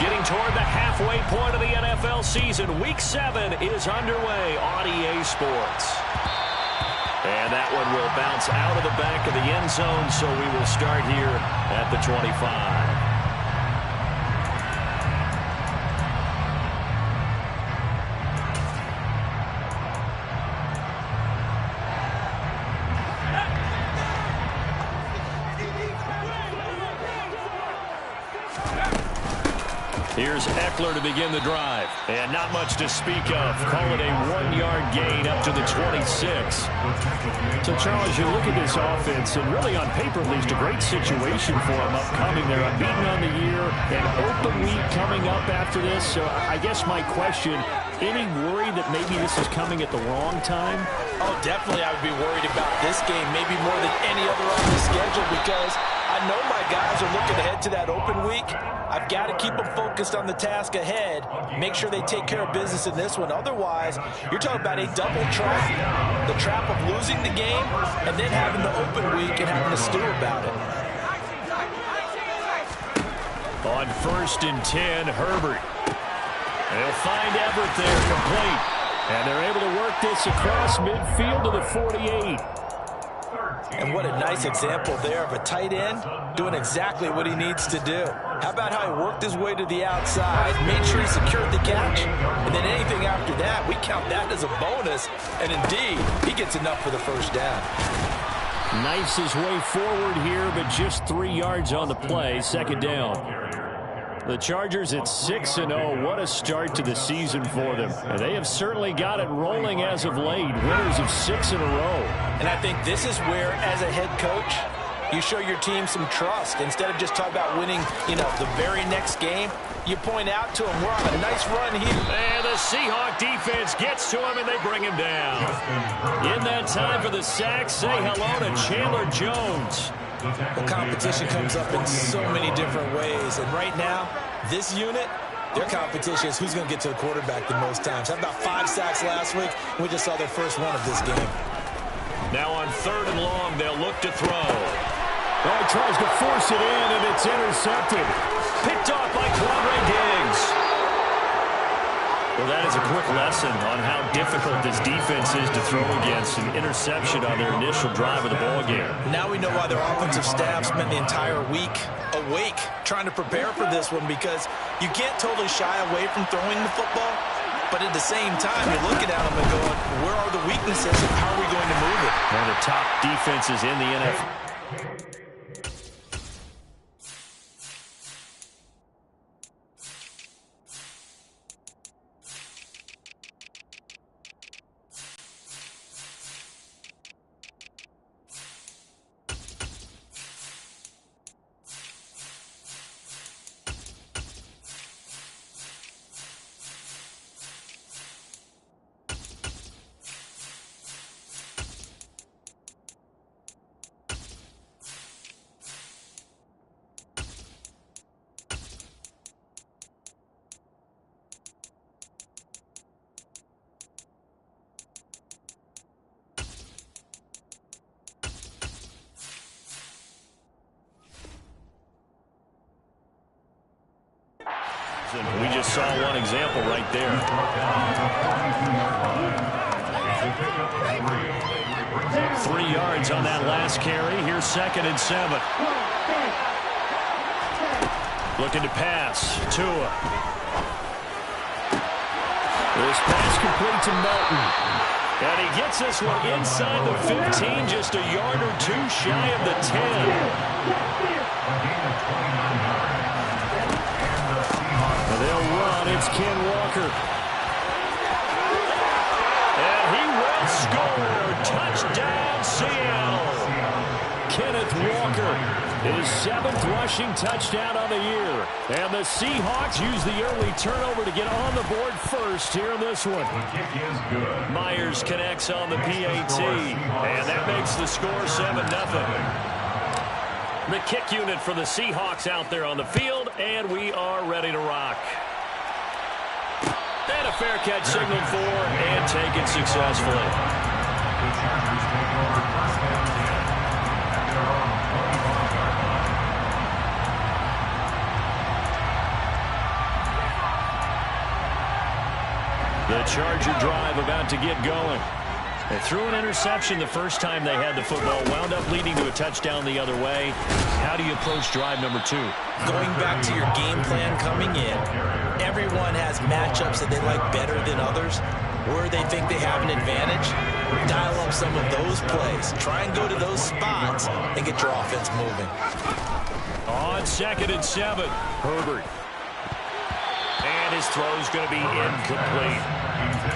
Getting toward the halfway point of the NFL season. Week 7 is underway on EA Sports. And that one will bounce out of the back of the end zone, so we will start here at the 25. Here's Eckler to begin the drive. And not much to speak of. Call it a 1-yard gain up to the 26. So, Charles, you look at this offense, and really on paper, at least, a great situation for them upcoming. They're unbeaten on the year, an open week coming up after this. So I guess my question, any worry that maybe this is coming at the wrong time? Oh, definitely I would be worried about this game, maybe more than any other on the schedule, because I know my guys are looking ahead to that open week. I've got to keep them focused on the task ahead, make sure they take care of business in this one. Otherwise, you're talking about a double trap, the trap of losing the game and then having the open week and having to stew about it. On 1st and 10, Herbert. They'll find Everett there, complete. And they're able to work this across midfield to the 48. And what a nice example there of a tight end doing exactly what he needs to do. How about how he worked his way to the outside, made sure he secured the catch, and then anything after that, we count that as a bonus. And indeed, he gets enough for the first down. Knifes his way forward here, but just 3 yards on the play. 2nd down. The Chargers at 6-0. What a start to the season for them. And they have certainly got it rolling as of late. Winners of 6 in a row. And I think this is where, as a head coach, you show your team some trust. Instead of just talking about winning, the very next game, you point out to them, we're on a nice run here. And the Seahawk defense gets to him, and they bring him down. In that time for the sack, say hello to Chandler Jones. Well, competition comes up in so many different ways. And right now, this unit, their competition is who's going to get to the quarterback the most times. How about 5 sacks last week? We just saw their first one of this game. Now on 3rd and long, they'll look to throw. Oh, he tries to force it in, and it's intercepted. Picked off by Quandre Diggs. Well, that is a quick lesson on how difficult this defense is to throw against. An interception on their initial drive of the ballgame. Now we know why their offensive staff spent the entire week awake trying to prepare for this one, because you can't totally shy away from throwing the football, but at the same time, you're looking at them and going, where are the weaknesses and how are we going to move it? One of the top defenses in the NFL. We just saw one example right there. 3 yards on that last carry. Here's 2nd and 7. Looking to pass. Tua. This pass complete to Melton. And he gets this one inside the 15, just a yard or 2 shy of the 10. They'll run. It's Ken Walker. And he will score. Touchdown, Seattle. Kenneth Walker, his 7th rushing touchdown on the year. And the Seahawks use the early turnover to get on the board first here in this one. Myers connects on the PAT. And that makes the score 7-0. The kick unit for the Seahawks out there on the field, and we are ready to rock. And a fair catch signaled for and taken successfully. The Charger drive about to get going. They threw an interception the first time they had the football, wound up leading to a touchdown the other way. How do you approach drive number 2? Going back to your game plan coming in, everyone has matchups that they like better than others, where they think they have an advantage. Dial up some of those plays. Try and go to those spots and get your offense moving. On 2nd and 7, Herbert. And his throw is going to be incomplete.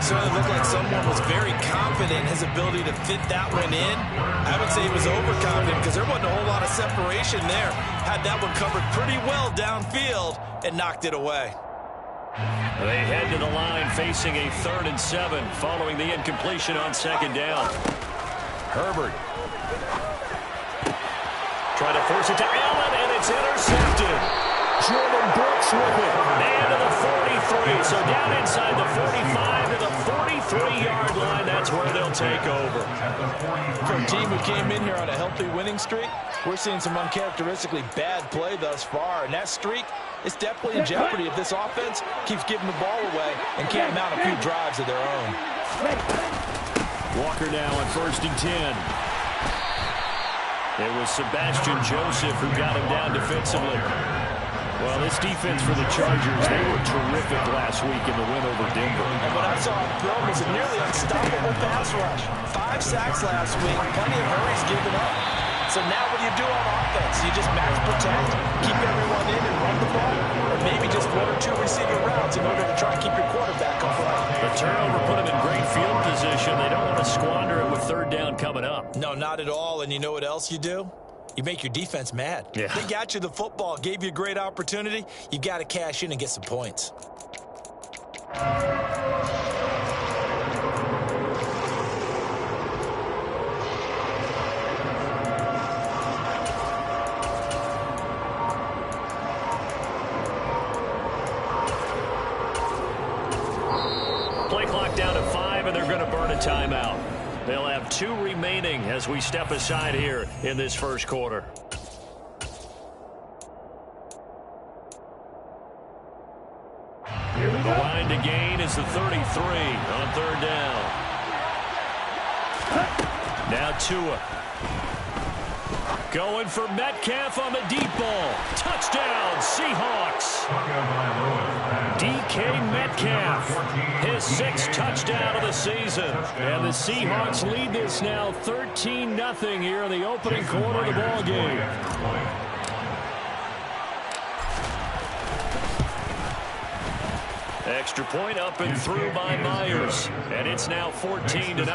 Certainly looked like someone was very confident in his ability to fit that one in. I would say he was overconfident because there wasn't a whole lot of separation there. Had that one covered pretty well downfield and knocked it away. They head to the line facing a 3rd and 7 following the incompletion on 2nd down. Herbert. Try to force it to Allen, and it's intercepted. Jordan Brooks with it. And to the 43. So down inside the 45 to the 43-yard line. That's where they'll take over. For a team who came in here on a healthy winning streak, we're seeing some uncharacteristically bad play thus far. And that streak is definitely in jeopardy if this offense keeps giving the ball away and can't mount a few drives of their own. Walker now on 1st and 10. It was Sebastian Joseph who got him down defensively. Well, this defense for the Chargers, they were terrific last week in the win over Denver. And what I saw Bill was a nearly unstoppable pass rush. 5 sacks last week, plenty of hurries given up. So now what do you do on offense? You just max protect, keep everyone in and run the ball, or maybe just 1 or 2 receiver routes in order to try and keep your quarterback upright. The turnover put them in great field position. They don't want to squander it with 3rd down coming up. No, not at all. And you know what else you do? You make your defense mad. Yeah. They got you the football, gave you a great opportunity. You got to cash in and get some points. Play clock down to 5, and they're going to burn a timeout. They'll have 2 remaining as we step aside here in this first quarter. The line to gain is the 33 on 3rd down. Now Tua. Going for Metcalf on the deep ball. Touchdown, Seahawks. DK Metcalf, his 6th touchdown of the season. And the Seahawks lead this now 13-0 here in the opening quarter of the ball game. Extra point up and through by Myers. And it's now 14-0.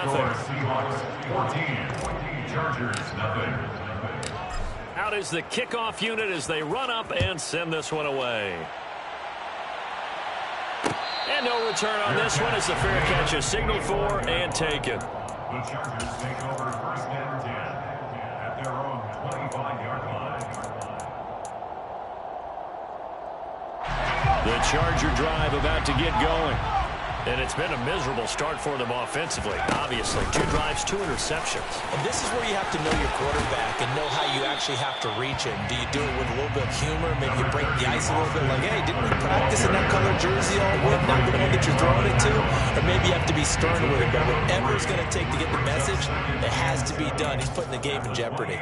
Chargers, nothing. Out is the kickoff unit as they run up and send this one away. And no return on this one as the fair catch is signaled for and taken. The Chargers take over 1st and 10 at their own 25-yard line. The Charger drive about to get going. And it's been a miserable start for them offensively. Obviously, 2 drives, 2 interceptions. And this is where you have to know your quarterback and know how you actually have to reach him. Do you do it with a little bit of humor? Maybe you break the ice a little bit like, hey, didn't we practice in that color jersey all week? Not the one that you're throwing it to? Or maybe you have to be stern with it. But whatever it's going to take to get the message, it has to be done. He's putting the game in jeopardy.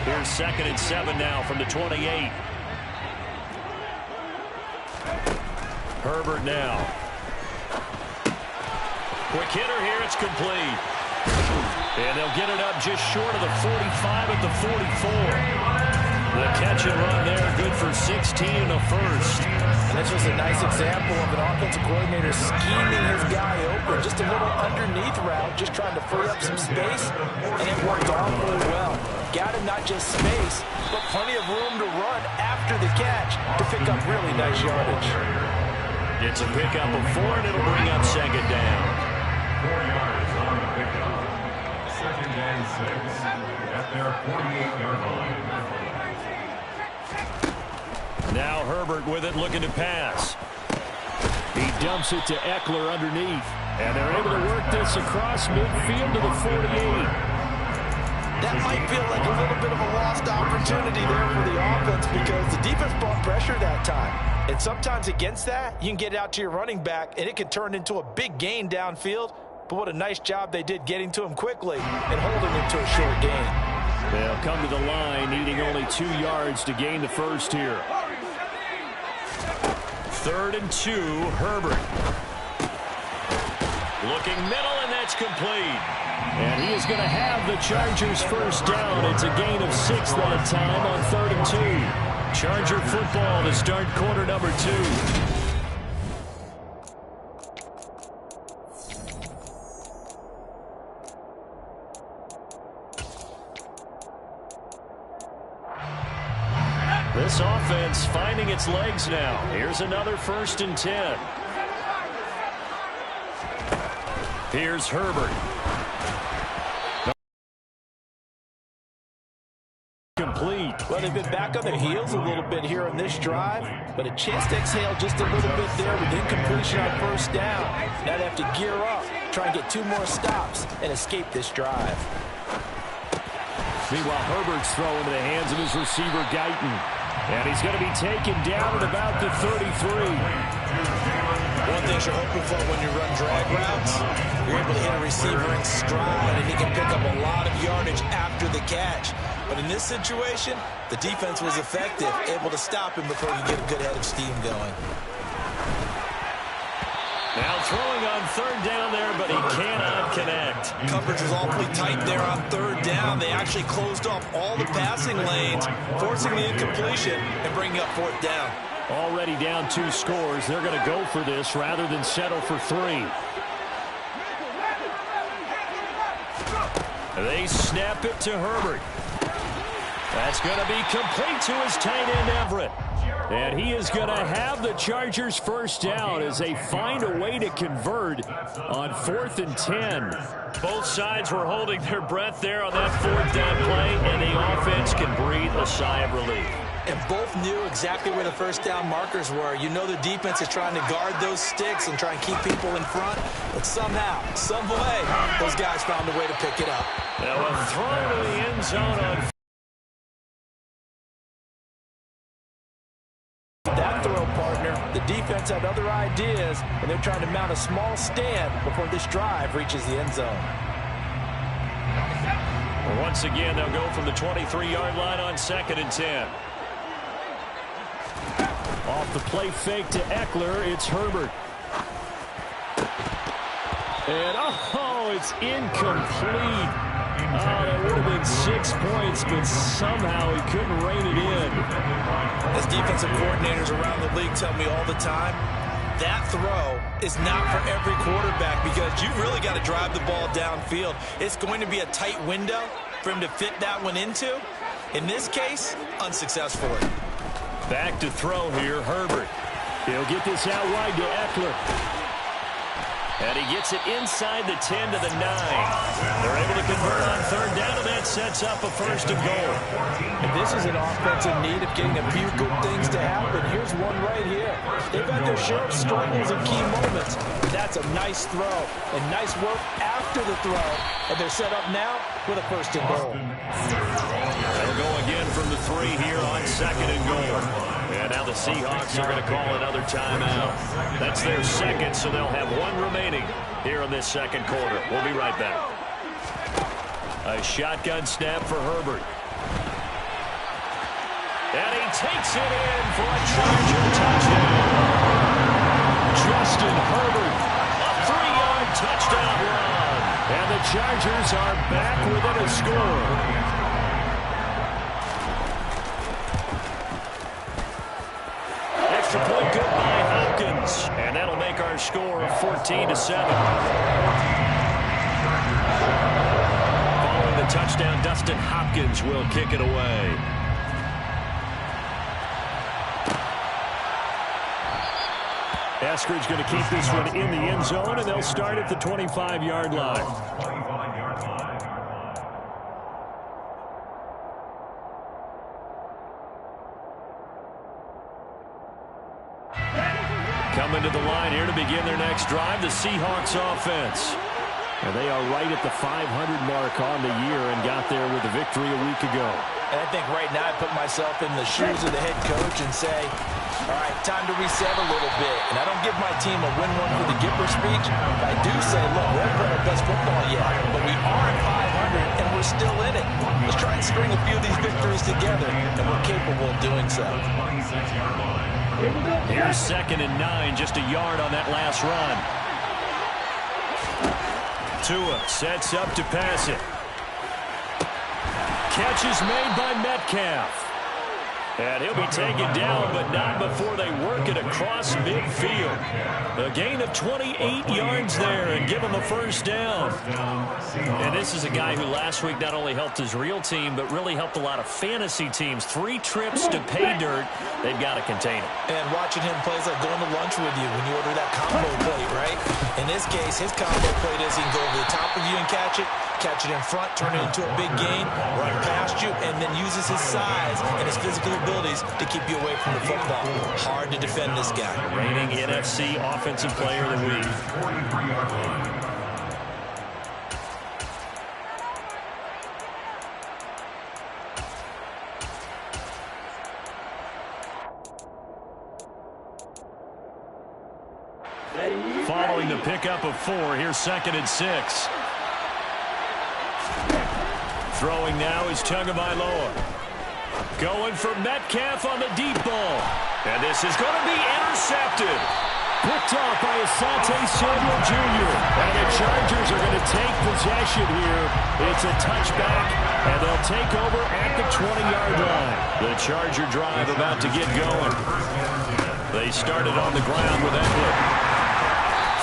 Here's 2nd and 7 now from the 28. Herbert now. Quick hitter here, it's complete. And they'll get it up just short of the 45 at the 44. The catch and run there, good for 16 in the first. And this was a nice example of an offensive coordinator scheming his guy open. Just a little underneath route, just trying to free up some space, and it worked awfully well. Got him not just space, but plenty of room to run after the catch to pick up really nice yardage. It's a pickup of 4, and it'll bring up 2nd down. 4 yards on the pickup. 2nd and 6 at their 48-yard line. Now Herbert with it, looking to pass. He dumps it to Eckler underneath. And they're able to work this across midfield to the 48. That might feel like a little bit of a lost opportunity there for the offense because the defense brought pressure that time. And sometimes against that, you can get out to your running back, and it can turn into a big gain downfield. But what a nice job they did getting to him quickly and holding him to a short gain. They'll come to the line, needing only 2 yards to gain the first here. 3rd and 2, Herbert. Looking middle, and that's complete. And he is going to have the Chargers first down. It's a gain of 6 that time on 3rd and 2. Charger football to start quarter number 2. This offense finding its legs now. Here's another 1st and 10. Here's Herbert. Complete. Well, they've been back on their heels a little bit here on this drive, but a chance to exhale just a little bit there with incompletion on 1st down. Now they have to gear up, try and get 2 more stops, and escape this drive. Meanwhile, Herbert's throw into the hands of his receiver, Guyton. And he's going to be taken down at about the 33. One thing you're hoping for when you run drag routes, you're able to hit a receiver in stride, and he can pick up a lot of yardage after the catch. But in this situation, the defense was effective, able to stop him before he get a good head of steam going. Now throwing on 3rd down there, but he cannot connect. Coverage was awfully tight there on 3rd down. They actually closed off all the passing lanes, forcing the incompletion and bringing up 4th down. Already down 2 scores. They're going to go for this rather than settle for 3. They snap it to Herbert. That's going to be complete to his tight end, Everett. And he is going to have the Chargers first down as they find a way to convert on 4th and 10. Both sides were holding their breath there on that 4th down play, and the offense can breathe a sigh of relief. And both knew exactly where the 1st down markers were. You know the defense is trying to guard those sticks and try and keep people in front. But somehow, some way, those guys found a way to pick it up. Now a throw to the end zone on that throw, partner. The defense had other ideas, and they're trying to mount a small stand before this drive reaches the end zone. Once again, they'll go from the 23-yard line on 2nd and 10. Off the play fake to Eckler, it's Herbert. And, oh, it's incomplete. Oh, that would have been 6 points, but somehow he couldn't rein it in. As defensive coordinators around the league tell me all the time, that throw is not for every quarterback because you've really got to drive the ball downfield. It's going to be a tight window for him to fit that one into. In this case, unsuccessfully. Back to throw here, Herbert. He'll get this out wide to Eckler. And he gets it inside the 10 to the 9. They're able to convert on 3rd down, and that sets up a 1st and goal. And this is an offensive need of getting a few good things to happen. Here's one right here. They've had their share of struggles in key moments. That's a nice throw and nice work after the throw. And they're set up now with a 1st and goal. They'll go again from the 3 here on 2nd and goal. And now the Seahawks are going to call another timeout. That's their 2nd, so they'll have 1 remaining here in this 2nd quarter. We'll be right back. A shotgun snap for Herbert. And he takes it in for a Charger touchdown. Justin Herbert, a 3-yard touchdown run. And the Chargers are back within a score. Extra point good by Hopkins. And that'll make our score 14-7. Following the touchdown, Dustin Hopkins will kick it away. Eskridge going to keep this one in the end zone, and they'll start at the 25-yard line. Coming to the line here to begin their next drive, the Seahawks offense. And they are right at the 500 mark on the year and got there with a victory a week ago. And I think right now I put myself in the shoes of the head coach and say, all right, time to reset a little bit. And I don't give my team a win one for the Gipper speech. But I do say, look, we haven't played our best football yet, but we are at 500 and we're still in it. Let's try and string a few of these victories together, and we're capable of doing so. Here's 2nd and 9, just a yard on that last run. Tua sets up to pass it. Catch is made by Metcalf. And he'll be taken down, but not before they work it across midfield. A gain of 28 yards there and give him a first down. And this is a guy who last week not only helped his real team, but really helped a lot of fantasy teams. 3 trips to pay dirt. They've got to contain him. And watching him play is like going to lunch with you when you order that combo plate, right? In this case, his combo plate is he can go over the top of you and catch it in front, turn it into a big gain, run past you, and then uses his size and his physical abilities to keep you away from the football. Hard to defend this guy. Reigning NFC Offensive Player of the Week. Following the pickup of 4, here's 2nd and 6. Throwing now is Tagovailoa. Going for Metcalf on the deep ball. And this is going to be intercepted. Picked off by Asante Samuel Jr. And the Chargers are going to take possession here. It's a touchback, and they'll take over at the 20-yard line. The Charger drive about to get going. They started on the ground with Eckler.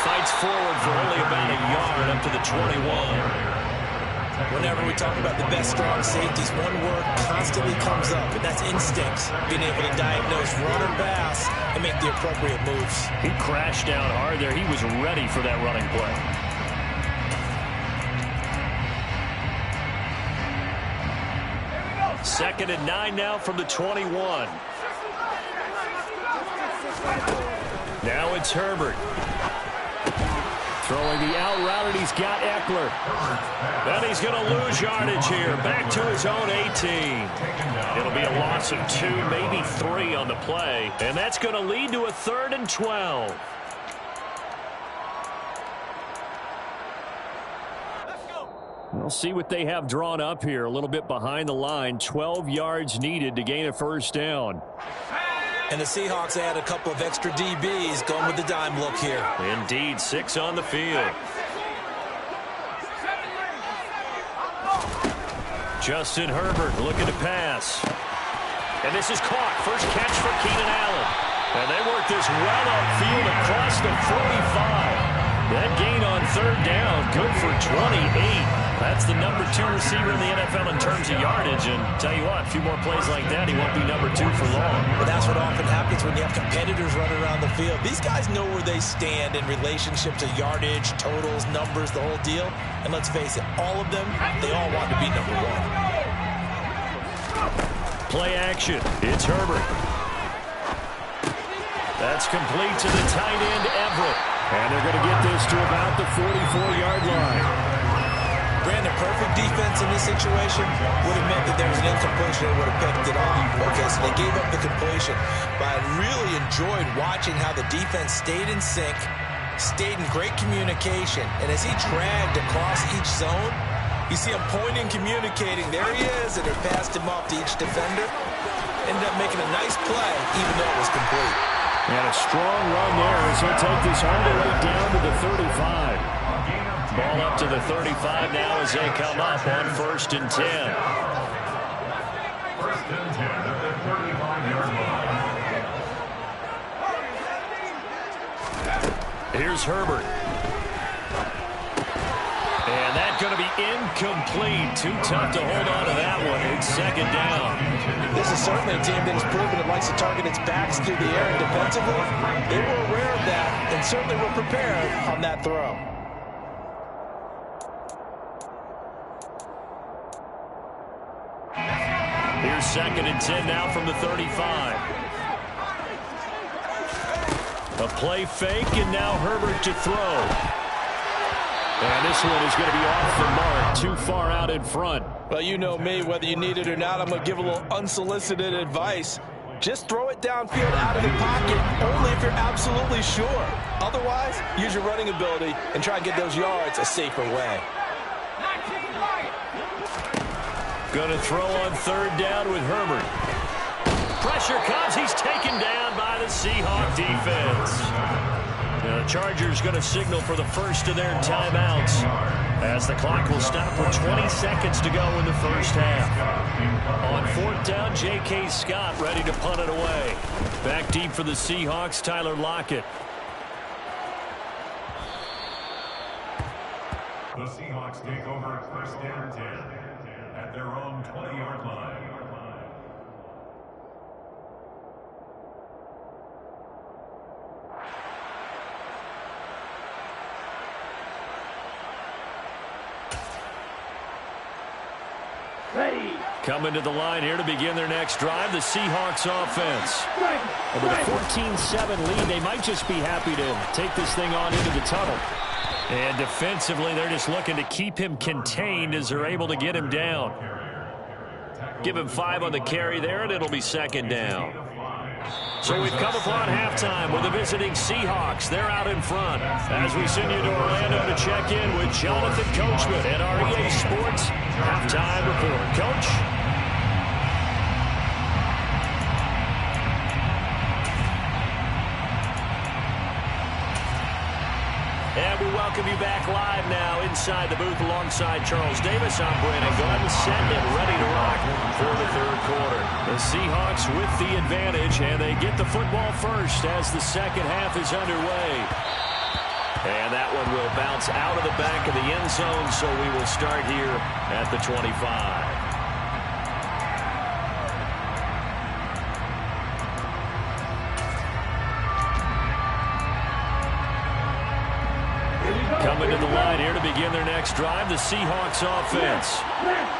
Fights forward for only about a yard up to the 21. Whenever we talk about the best strong safeties, one word constantly comes up, and that's instinct. Being able to diagnose run or pass and make the appropriate moves. He crashed down hard there. He was ready for that running play. Second and 9 now from the 21. Now it's Herbert. Throwing the out route, and he's got Eckler. Then he's going to lose yardage here. Back to his own 18. It'll be a loss of 2, maybe 3 on the play. And that's going to lead to a 3rd and 12. We'll see what they have drawn up here. A little bit behind the line. 12 yards needed to gain a first down. And the Seahawks add a couple of extra DBs going with the dime look here. Indeed, 6 on the field. Justin Herbert looking to pass. And this is caught. First catch for Keenan Allen. And they work this well upfield across the 45. That gain on 3rd down, good for 28. That's the number 2 receiver in the NFL in terms of yardage. And tell you what, a few more plays like that, he won't be number 2 for long. But that's what often happens when you have competitors running around the field. These guys know where they stand in relationship to yardage, totals, numbers, the whole deal. And let's face it, all of them, they all want to be number 1. Play action. It's Herbert. That's complete to the tight end, Everett. And they're going to get this to about the 44-yard line. Brandon, perfect defense in this situation would have meant that there was an incompletion and would have picked it off. Okay, so they gave up the completion. But I really enjoyed watching how the defense stayed in sync, stayed in great communication. And as he dragged across each zone, you see him pointing, communicating. There he is, and they passed him off to each defender. Ended up making a nice play, even though it was complete. And a strong run there as he'll take this all the way down to the 35. Ball up to the 35 now as they come up on 1st and 10. 1st and 10 at the 35-yard line. Here's Herbert. And that's going to be incomplete. Too tough to hold on to that one. It's 2nd down. This is certainly a team that has proven it likes to target its backs through the air and defensively. They were aware of that and certainly were prepared on that throw. Here's 2nd and 10 now from the 35. A play fake, and now Herbert to throw. And this one is going to be off the mark, too far out in front. Well, you know me, whether you need it or not, I'm going to give a little unsolicited advice. Just throw it downfield out of the pocket, only if you're absolutely sure. Otherwise, use your running ability and try and get those yards a safer way. Going to throw on third down with Herbert. Pressure comes. He's taken down by the Seahawk defense. Now the Chargers going to signal for the first of their timeouts as the clock will stop with 20 seconds to go in the first half. On fourth down, J.K. Scott ready to punt it away. Back deep for the Seahawks, Tyler Lockett. The Seahawks take over first down 10 at their own 20-yard line. Coming to the line here to begin their next drive, the Seahawks offense. And with a 14-7 lead, they might just be happy to take this thing on into the tunnel. And defensively, they're just looking to keep him contained as they're able to get him down. Give him 5 on the carry there, and it'll be second down. So we've come upon halftime with the visiting Seahawks. They're out in front as we send you to Orlando to check in with Jonathan Coachman at our EA Sports Halftime Report. Coach? And we welcome you back live now inside the booth alongside Charles Davis. I'm Brandon Gordon, set and ready to rock for the third quarter. The Seahawks with the advantage, and they get the football first as the second half is underway. And that one will bounce out of the back of the end zone, so we will start here at the 25. Coming to the line here to begin their next drive, the Seahawks offense.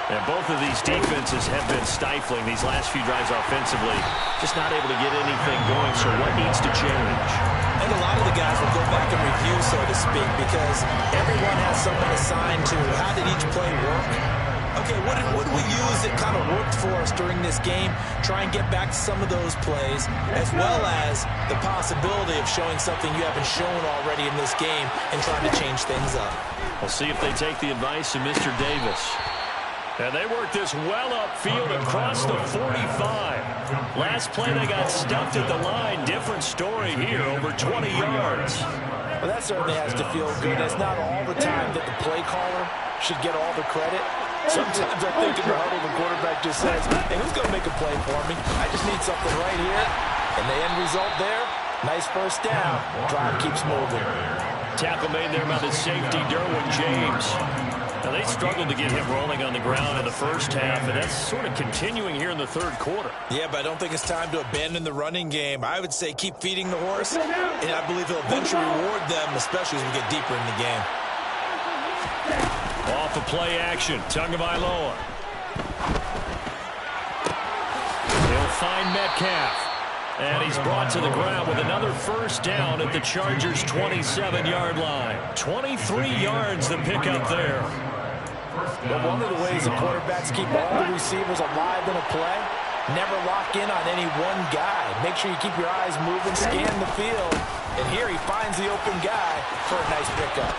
And both of these defenses have been stifling these last few drives offensively. Just not able to get anything going, so what needs to change? And a lot of the guys will go back and review, so to speak, because everyone has someone assigned to how did each play work. Okay, what did we use that kind of worked for us during this game? Try and get back to some of those plays, as well as the possibility of showing something you haven't shown already in this game and trying to change things up. We'll see if they take the advice of Mr. Davis. And they work this well upfield across the 45. Last play they got stuffed at the line. Different story here, over 20 yards. Well, that certainly has to feel good. It's not all the time that the play caller should get all the credit. Sometimes I think in the huddle, the quarterback just says, hey, who's going to make a play for me? I just need something right here. And the end result there, nice first down. Drive keeps moving. Tackle made there by the safety, Derwin James. Now, they struggled to get him rolling on the ground in the first half, and that's sort of continuing here in the third quarter. Yeah, but I don't think it's time to abandon the running game. I would say keep feeding the horse, and I believe he'll eventually reward them, especially as we get deeper in the game. Off of play action, Tagovailoa. He'll find Metcalf. And he's brought to the ground with another first down at the Chargers' 27-yard line. 23 yards the pickup there. But one of the ways the quarterbacks keep all the receivers alive in a play, never lock in on any one guy. Make sure you keep your eyes moving, scan the field. And here he finds the open guy for a nice pickup.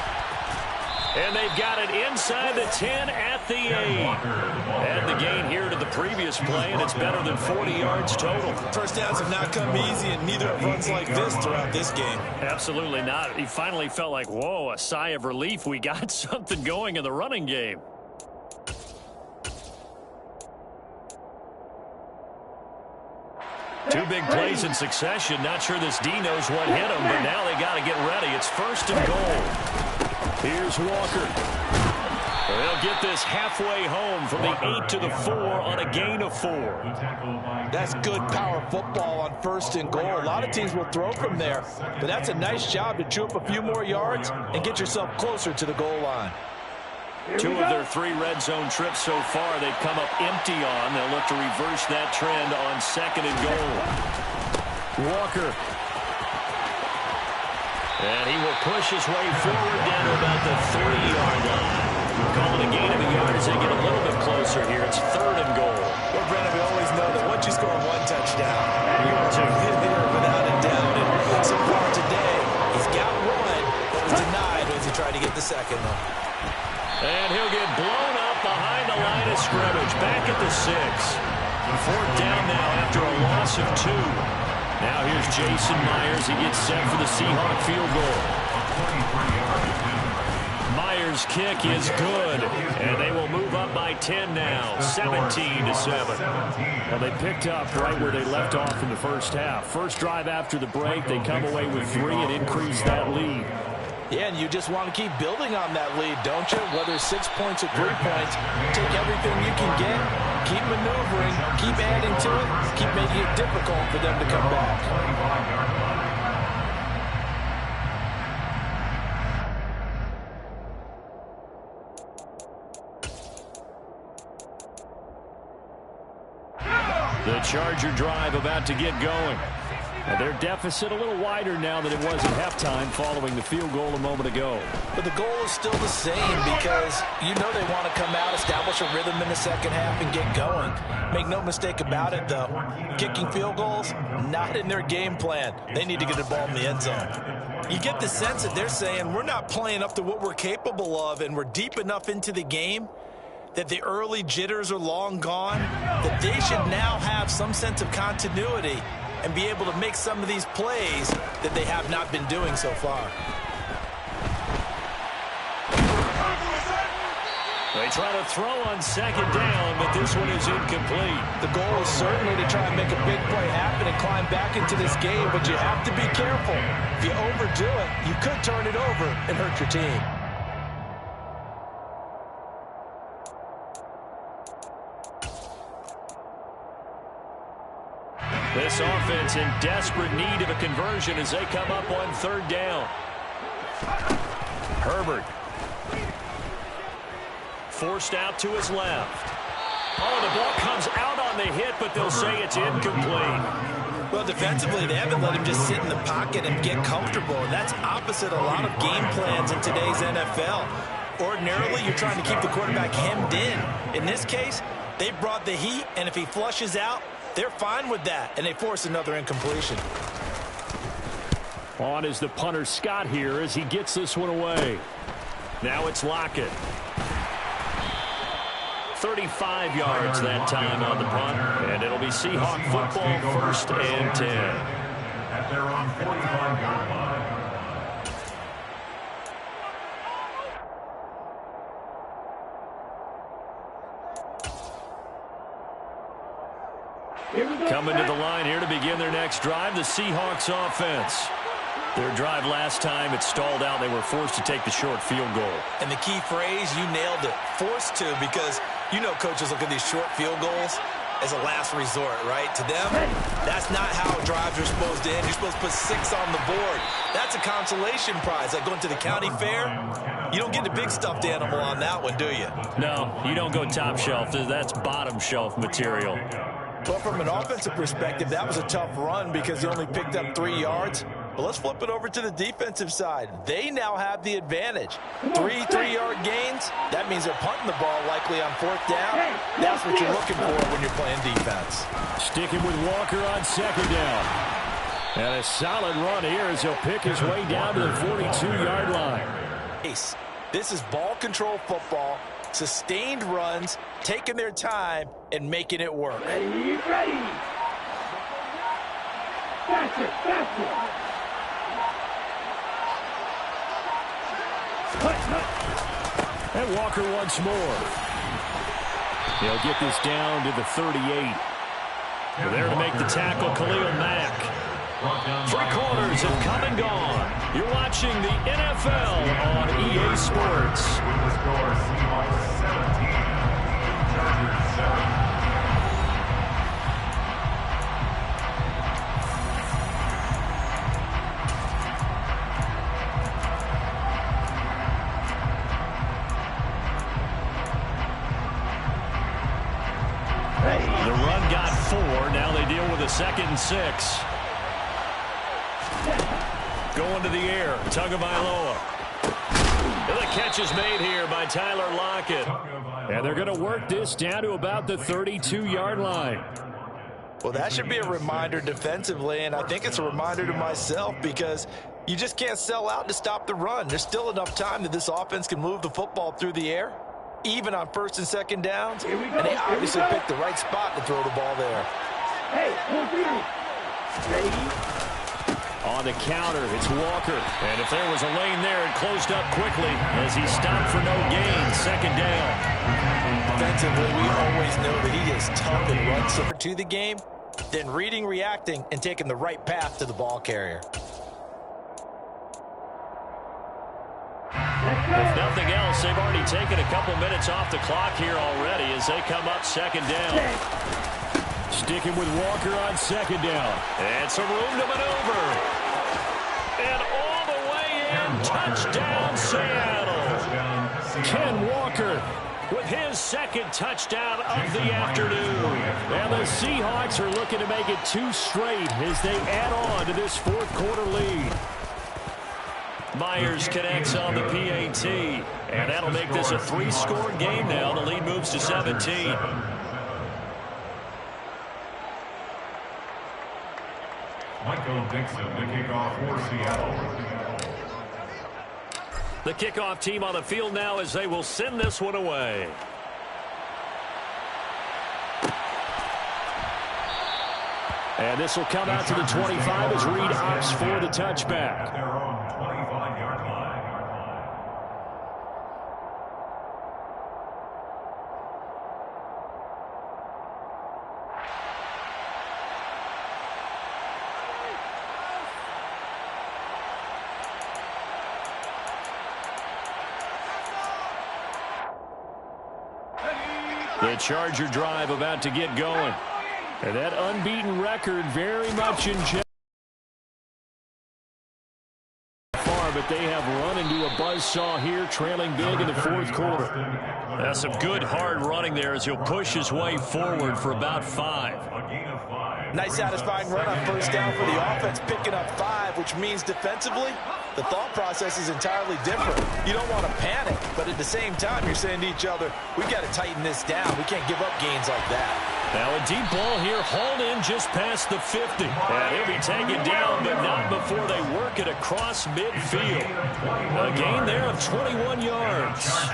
And they've got it inside the 10 at the 8. And the gain here to the previous play, and it's better than 40 yards total. First downs have not come easy, and neither have runs like this throughout this game. Absolutely not. He finally felt like, whoa, a sigh of relief. We got something going in the running game. Two big plays in succession. Not sure this D knows what hit him, but now they got to get ready. It's first and goal. Here's Walker. They'll get this halfway home from the 8 to the 4 on a gain of 4. That's good power football on first and goal. A lot of teams will throw from there, but that's a nice job to chew up a few more yards and get yourself closer to the goal line. 2 of their 3 red zone trips so far they've come up empty on. They'll look to reverse that trend on second and goal. Walker. And he will push his way forward down to about the 30-yard line. Calling a gain of a yard as they get a little bit closer here. It's 3rd and goal. Well, Brandon, we always know that once you score one touchdown, you are a winner without a doubt. And so far today, he's got one, but was denied as he tried to get the second one. And he'll get blown up behind the line of scrimmage. Back at the 6. 4th down now after a loss of 2. Now here's Jason Myers. He gets set for the Seahawk field goal. Myers' kick is good, and they will move up by 10 now, 17-7. Well, they picked up right where they left off in the first half. First drive after the break, they come away with 3 and increase that lead. Yeah, and you just want to keep building on that lead, don't you? Whether it's 6 points or 3 points, take everything you can get, keep maneuvering, keep adding to it, keep making it difficult for them to come back. The Charger drive about to get going. Now their deficit a little wider now than it was at halftime following the field goal a moment ago. But the goal is still the same because you know they want to come out, establish a rhythm in the second half, and get going. Make no mistake about it, though. Kicking field goals, not in their game plan. They need to get the ball in the end zone. You get the sense that they're saying we're not playing up to what we're capable of, and we're deep enough into the game that the early jitters are long gone, that they should now have some sense of continuity and be able to make some of these plays that they have not been doing so far. They try to throw on 2nd down, but this one is incomplete. The goal is certainly to try and make a big play happen and climb back into this game, but you have to be careful. If you overdo it, you could turn it over and hurt your team. This offense in desperate need of a conversion as they come up on 3rd down. Herbert. Forced out to his left. Oh, the ball comes out on the hit, but they'll say it's incomplete. Well, defensively, they haven't let him just sit in the pocket and get comfortable. And that's opposite a lot of game plans in today's NFL. Ordinarily, you're trying to keep the quarterback hemmed in. In this case, they brought the heat, and if he flushes out, they're fine with that, and they force another incompletion. On is the punter Scott here as he gets this one away. Now it's Lockett. 35 yards that time on the punt, and it'll be Seahawk football, 1st and 10. At their own 45-yard line. Coming to the line here to begin their next drive, the Seahawks offense. Their drive last time, it stalled out. They were forced to take the short field goal. And the key phrase, you nailed it, forced to, because you know coaches look at these short field goals as a last resort, right? To them, that's not how drives are supposed to end. You're supposed to put 6 on the board. That's a consolation prize. Like going to the county fair, you don't get the big stuffed animal on that one, do you? No, you don't go top shelf. That's bottom shelf material. But from an offensive perspective, that was a tough run because he only picked up 3 yards. But let's flip it over to the defensive side. They now have the advantage. 3 3-yard gains. That means they're punting the ball likely on 4th down. That's what you're looking for when you're playing defense. Sticking with Walker on 2nd down. And a solid run here as he'll pick his way down to the 42-yard line. This is ball control football. Sustained runs, taking their time, and making it work. Ready. Gotcha. And Walker once more. He'll get this down to the 38. There to make the tackle, Khalil Mack. 3 quarters have come and gone. You're watching the NFL on EA Sports. With the score, Seahawks 17, Chargers 7. The run got 4. Now they deal with a 2nd and 6. Going to the air. Tagovailoa. And the catch is made here by Tyler Lockett. And they're going to work this down to about the 32-yard line. Well, that should be a reminder defensively, and I think it's a reminder to myself because you just can't sell out to stop the run. There's still enough time that this offense can move the football through the air, even on first and second downs. And they obviously picked the right spot to throw the ball there. Hey, ready? On the counter, it's Walker. And if there was a lane there, it closed up quickly as he stopped for no gain. Second down. Defensively, we always know that he is tough and runs to the game, then reading, reacting, and taking the right path to the ball carrier. If nothing else, they've already taken a couple minutes off the clock here already as they come up second down. Sticking with Walker on second down. And some room to maneuver. And all the way in. Touchdown, Seattle. Ken Walker with his second touchdown of the afternoon. And the Seahawks are looking to make it 2 straight as they add on to this fourth quarter lead. Myers connects on the PAT. And that'll make this a 3-score game now. The lead moves to 17. Michael Dixon, the kickoff for Seattle. The kickoff team on the field now as they will send this one away. And this will come out to the 25 as Reed opts for the touchback. At their own 25-yard line. The Charger drive about to get going. And that unbeaten record very much in check. But they have run into a buzzsaw here, trailing big in the fourth quarter. That's some good hard running there as he'll push his way forward for about 5. Nice satisfying run on first down for the offense, picking up 5, which means defensively, the thought process is entirely different. You don't want to panic, but at the same time, you're saying to each other, we've got to tighten this down. We can't give up gains like that. Now a deep ball here, hauled in just past the 50. And he'll be taken down, but not before they work it across midfield. A gain there of 21 yards.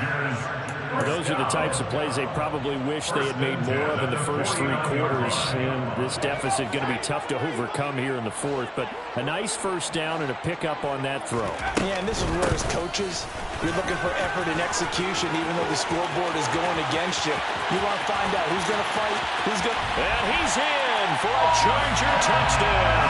Those are the types of plays they probably wish they had made more of in the first 3 quarters. And this deficit going to be tough to overcome here in the fourth. But a nice first down and a pickup on that throw. Yeah, and this is where as coaches, you're looking for effort and execution, even though the scoreboard is going against you. You want to find out who's going to fight, who's going to... And he's in for a Charger touchdown.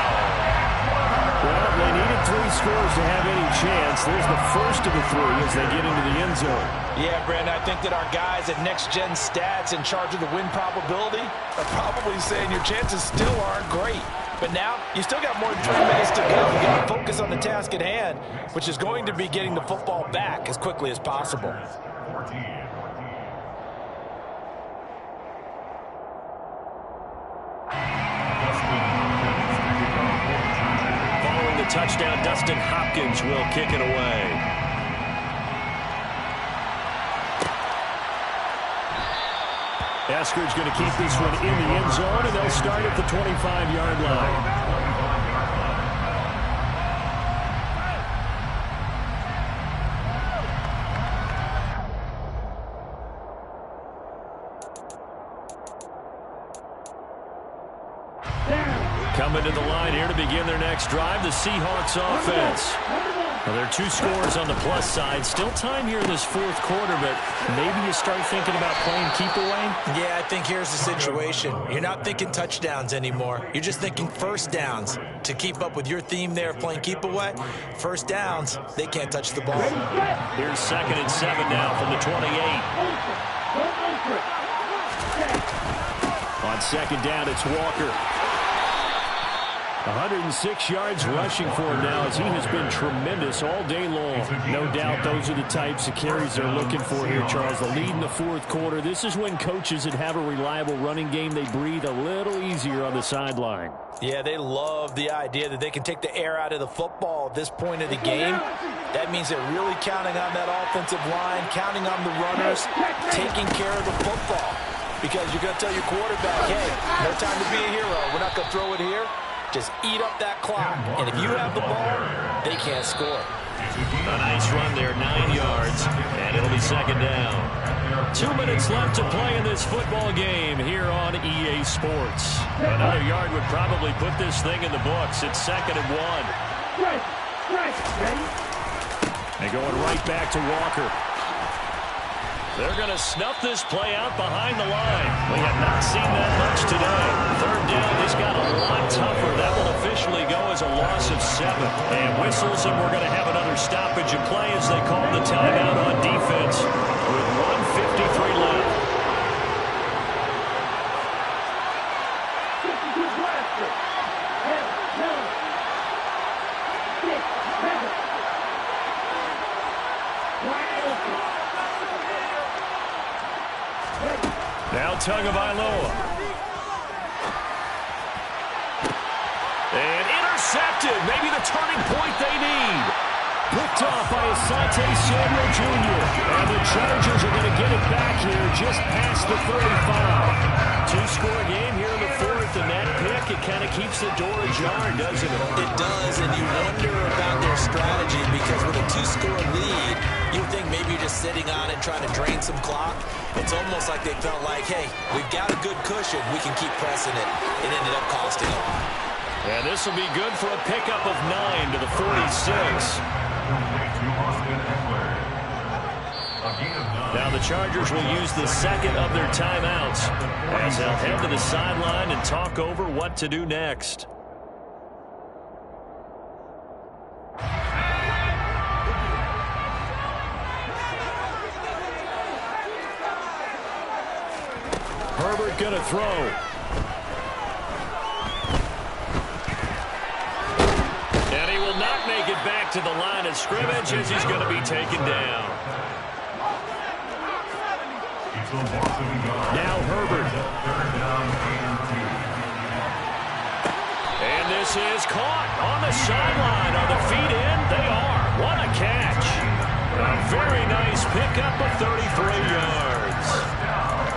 Well, they needed 3 scores to have any chance. There's the first of the 3 as they get into the end zone. Yeah, Brandon, I think that our guys at Next Gen Stats in charge of the win probability are probably saying your chances still aren't great. But now, you still got more than 3 minutes to go. You got to focus on the task at hand, which is going to be getting the football back as quickly as possible. Following the touchdown, Dustin Hopkins will kick it away. Eskridge going to keep this one in the end zone, and they'll start at the 25-yard line. Coming to the line here to begin their next drive, the Seahawks offense. Well, there are 2 scores on the plus side. Still time here in this fourth quarter, but maybe you start thinking about playing keep away? Yeah, I think here's the situation. You're not thinking touchdowns anymore. You're just thinking first downs. To keep up with your theme there of playing keep away, first downs, they can't touch the ball. Here's 2nd and 7 now from the 28. On second down, it's Walker. 106 yards rushing for him now as he has been tremendous all day long. No doubt those are the types of carries they're looking for here, Charles. The lead in the fourth quarter. This is when coaches that have a reliable running game, they breathe a little easier on the sideline. Yeah, they love the idea that they can take the air out of the football at this point of the game. That means they're really counting on that offensive line, counting on the runners, taking care of the football. Because you're going to tell your quarterback, hey, no time to be a hero. We're not going to throw it here. Just eat up that clock. And if you have the ball, they can't score. A nice run there, 9 yards, and it'll be second down. 2 minutes left to play in this football game here on EA Sports. Another yard would probably put this thing in the books. It's 2nd and 1. They're going right back to Walker. They're going to snuff this play out behind the line. We have not seen that much today. 3rd down, this got a lot tougher. That will officially go as a loss of 7. And whistles, and we're going to have another stoppage of play as they call the timeout on defense with 1:53 left. Now Tagovailoa. And intercepted. Maybe the turning point they need. Picked off by Asante Samuel Jr. And the Chargers are going to get it back here just past the 35. Two-score game here in the fourth, and that pick, it kind of keeps the door ajar, doesn't it? It does, and you wonder about their strategy because with a 2-score lead, you think maybe you're just sitting on it trying to drain some clock. It's almost like they felt like, hey, we've got a good cushion. We can keep pressing it. It ended up costing them. And this will be good for a pickup of 9 to the 46. Now the Chargers will use the second of their timeouts as they'll head to the sideline and talk over what to do next. Herbert going to throw. And he will not make it back to the line of scrimmage as he's going to be taken down. Now Herbert. And this is caught on the sideline. Are the feet in? They are. What a catch. A very nice pickup of 33 yards.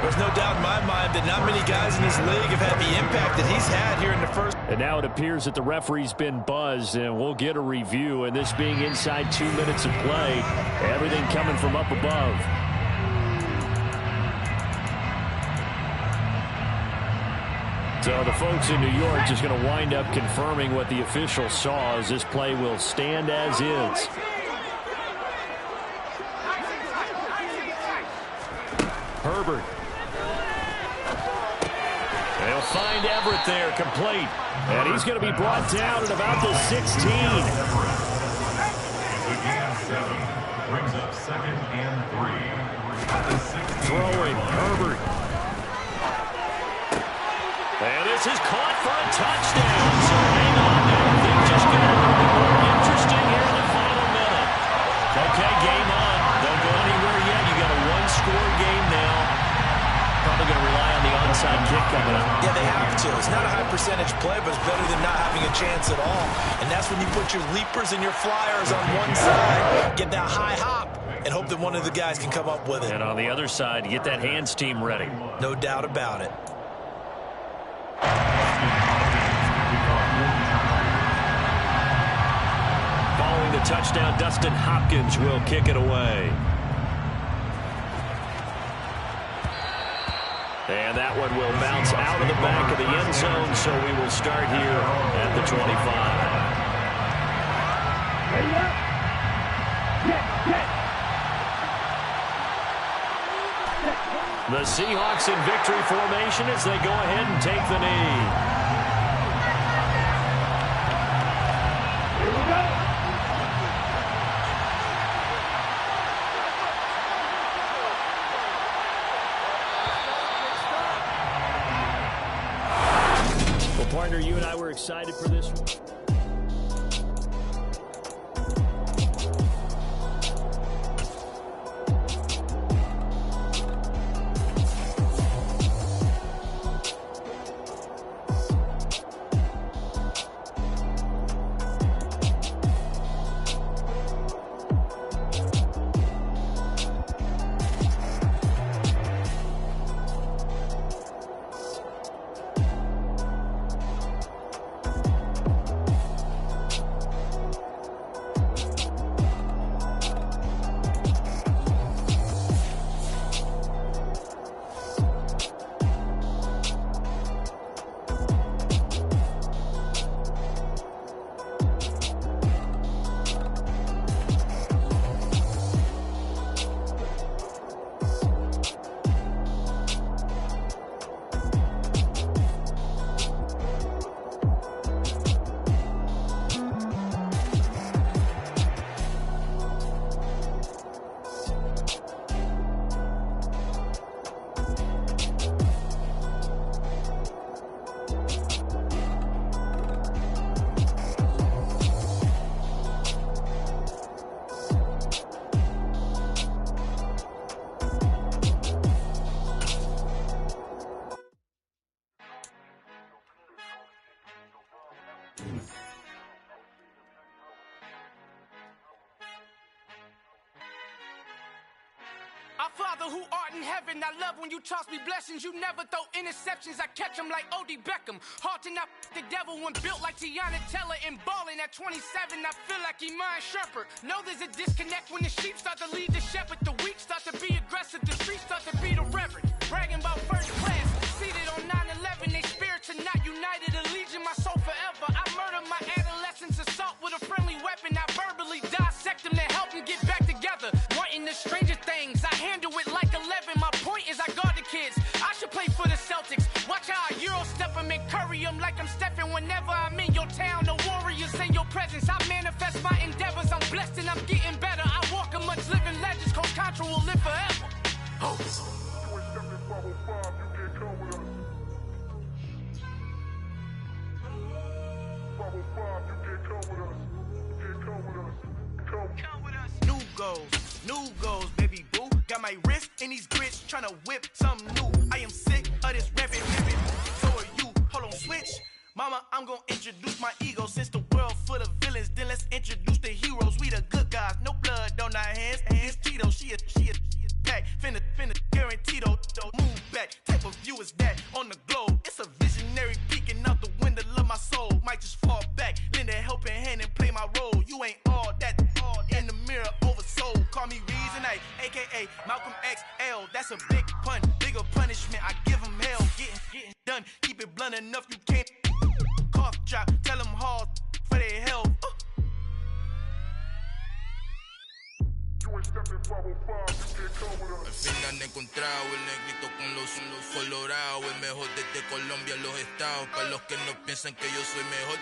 There's no doubt in my mind that not many guys in this league have had the impact that he's had here in the first. And now it appears that the referee's been buzzed, and we'll get a review. And this being inside 2 minutes of play, everything coming from up above. So the folks in New York just going to wind up confirming what the official saw as this play will stand as is. Herbert. They'll find Everett there, complete. And he's going to be brought down at about the 16. Brings up 2nd and 3. Throwing, Herbert. And this is caught for a touchdown. So hang on now. Things just get a little bit more interesting here in the final minute. Okay, game on. Don't go anywhere yet. You got a one-score game now. Probably going to rely on the onside kick coming up. Yeah, they have to. It's not a high percentage play, but it's better than not having a chance at all. And that's when you put your leapers and your flyers on one side, get that high hop, and hope that one of the guys can come up with it. And on the other side, get that hands team ready. No doubt about it. Following the touchdown, Dustin Hopkins will kick it away. And that one will bounce out of the back of the end zone, so we will start here at the 25. The Seahawks in victory formation as they go ahead and take the knee. Partner, you and I were excited for this one. Our Father who art in heaven, I love when you toss me blessings. You never throw interceptions, I catch them like O.D. Beckham. Hard to not the devil when built like Tiana Teller and balling at 27. I feel like Iman Shumpert. Know there's a disconnect when the sheep start to lead the shepherd. The weak start to be aggressive, the streets start to be the reverend. Bragging about first class, seated on 9/11. They spirits are not united, allegiant my soul forever. I murder my adolescence, assault with a friendly weapon. I verbally dissect them to help them get back together. Wanting the stranger things, I handle it like 11. My point is I guard the kids. I should play for the Celtics. Watch how I Euro step them and curry them like I'm Stephen. Whenever I'm in your town, the Warriors in your presence. I manifest my endeavors. I'm blessed and I'm getting better. I walk amongst living legends. Coach Contra will live forever. Oh. New goals, baby boo. Got my wrist in these grits, tryna whip something new. I am sick of this rampant. So are you. Hold on, switch. Mama, I'm gonna introduce my ego. Since the world full of villains, then let's introduce the heroes. We the good guys, no blood on our hands. It's Tito, she a pack. Finna guarantee though. Move back, type of view is that on the globe. It's a visionary peeking out the window of my soul. Might just fall back, lend a helping hand and play my role. You ain't all that in the mirror oversold. Call me Reason A, aka Malcolm XL. That's a big pun, bigger punishment. I give him hell, getting done. Keep it blunt enough, you can't cough drop. Tell them hard for their health. Al fin han encontrado el negrito con los colorados, el mejor desde Colombia, los estados. Para los que no piensan que yo soy mejor,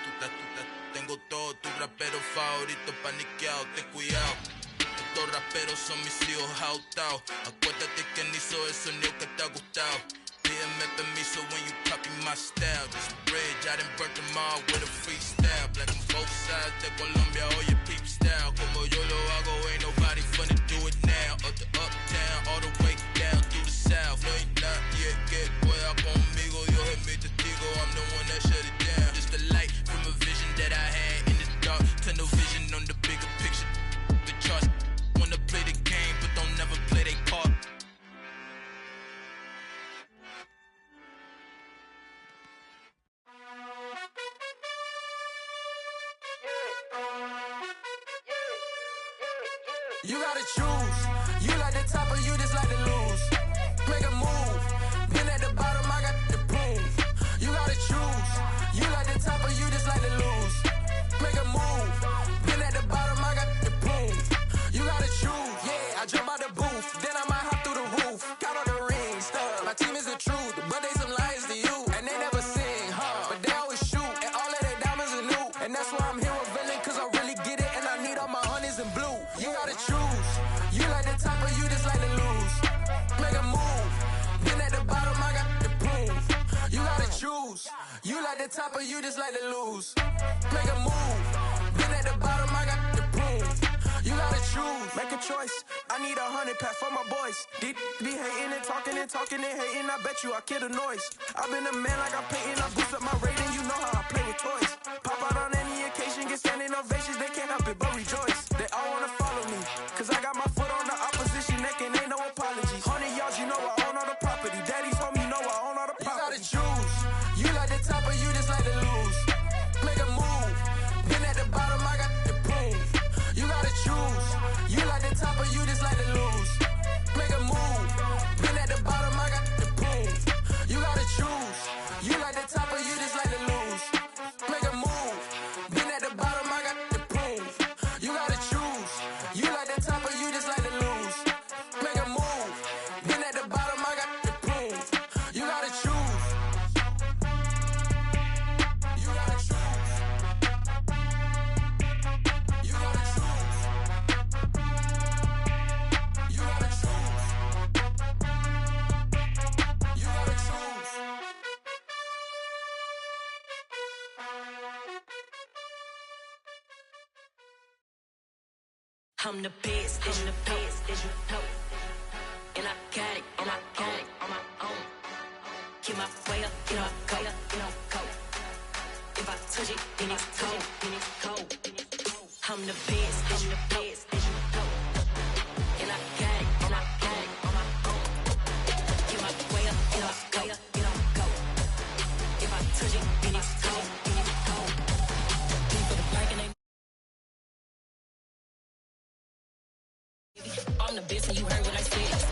tengo todos tus raperos favoritos paniqueados, ten cuidado. Estos raperos son mis hijos jautados. Acuérdate que ni hizo el sonido que te ha gustado. Pídeme permiso when you copy my style. This bridge, I done burnt them all with a freestyle. Black on both sides de Colombia, oye peep style. Como yo lo hago, ain't nobody finna do it now. Up the uptown, all the way down through the south. No hay nadie que pueda conmigo, Dios es mi testigo. I'm the one that shut it down. Just the light from a vision that I had in the dark. Tunnel vision on the bigger picture. The charts wanna play the game, but don't never play their part. You gotta choose. You like the top or you just like to lose. Make a move. Been at the bottom, I got the proof. You gotta choose. You like the top or you just like to lose. Make a move. Been at the bottom, I got the proof. You gotta choose. Yeah, I jump out the booth. Then I might hop through the roof. Count all the rings. My team is the truth, but they some liars to you. And they never sing, but they always shoot. And all of their diamonds are new. And that's why I'm here revealing, cause I really get it. And I need all my honeys in blue. You gotta choose. You like the You like the top or you just like to lose? Make a move. Been at the bottom, I got the prove. You gotta choose, make a choice. I need 100 pack for my boys. Deep be hating and talking and hating. I bet you I kill the noise. I've been a man like I'm painting. I boost up my rating. You know how I play with toys. Pop out on any occasion, get standing ovations. They can't help it but rejoice. They all wanna follow me, cause I got my foot on the opposition neck and ain't no apologies. 100 yards, you know I own all the property. Daddy's home, you know I own all the property. You gotta choose. You like the top or you just like to lose? Make a move. Been at the bottom, I got the proof. You gotta choose. You like the top or you just like to lose? Make a move. Been at the bottom, I got the proof. You gotta choose. You like the top or you just like to lose? Make a move. Been at the bottom, I got the proof. You gotta choose. You like the top or you just like to lose? Make a move. Been at the bottom, I got the proof. You gotta choose. You gotta choose. You gotta choose. You gotta choose. You gotta choose. I'm the best, I'm the best, as you know. And I got it, and I got it on my own. Get my way up, get up, go, go. If I touch it, then it's cold, then it's cold. I'm the best, I'm the best, as you know. And I got it, and I got it on my own. Get my way up, get up, go. If I touch it, then it's cold, then it's cold. People the blank and they I'm the best and you heard what I said.